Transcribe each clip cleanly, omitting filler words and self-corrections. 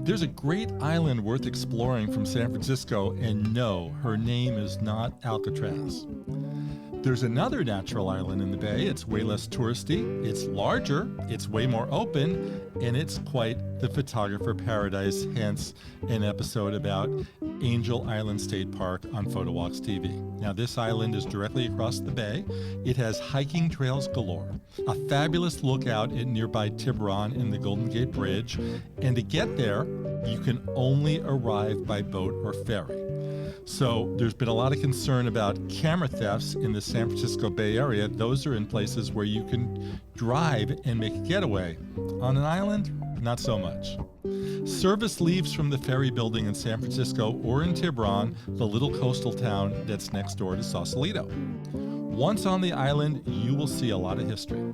There's a great island worth exploring from San Francisco, and no, her name is not Alcatraz. There's another natural island in the bay. It's way less touristy, it's larger, it's way more open, and it's quite the photographer paradise, hence an episode about Angel Island State Park on Photowalkers TV. Now, this island is directly across the bay. It has hiking trails galore, a fabulous lookout at nearby Tiburon and the Golden Gate Bridge, and to get there, you can only arrive by boat or ferry. So there's been a lot of concern about camera thefts in the San Francisco Bay Area. Those are in places where you can drive and make a getaway. On an island, not so much. Service leaves from the ferry building in San Francisco or in Tiburon, the little coastal town that's next door to Sausalito. Once on the island, you will see a lot of history.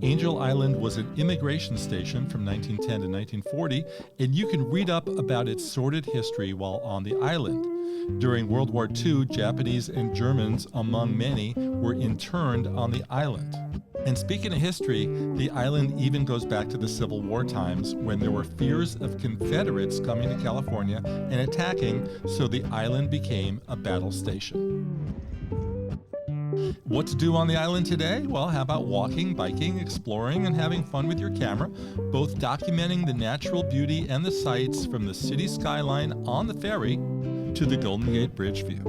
Angel Island was an immigration station from 1910 to 1940, and you can read up about its sordid history while on the island. During World War II, Japanese and Germans, among many, were interned on the island. And speaking of history, the island even goes back to the Civil War times when there were fears of Confederates coming to California and attacking, so the island became a battle station. What to do on the island today? Well, how about walking, biking, exploring, and having fun with your camera, both documenting the natural beauty and the sights from the city skyline on the ferry to the Golden Gate Bridge view.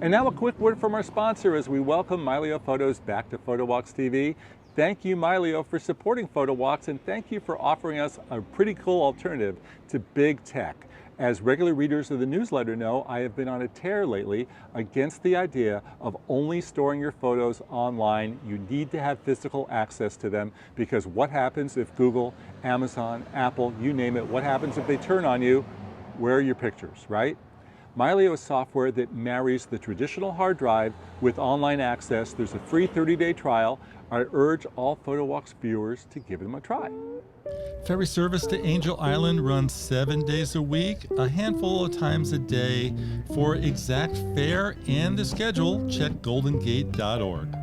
And now a quick word from our sponsor as we welcome Mylio Photos back to Photowalkers TV. Thank you, Mylio, for supporting Photowalkers, and thank you for offering us a pretty cool alternative to big tech. As regular readers of the newsletter know, I have been on a tear lately against the idea of only storing your photos online. You need to have physical access to them, because what happens if Google, Amazon, Apple, you name it, what happens if they turn on you? Where are your pictures, right? Mylio is software that marries the traditional hard drive with online access. There's a free 30-day trial. I urge all Photowalkers viewers to give them a try. Ferry service to Angel Island runs 7 days a week, a handful of times a day. For exact fare and the schedule, check goldengate.org.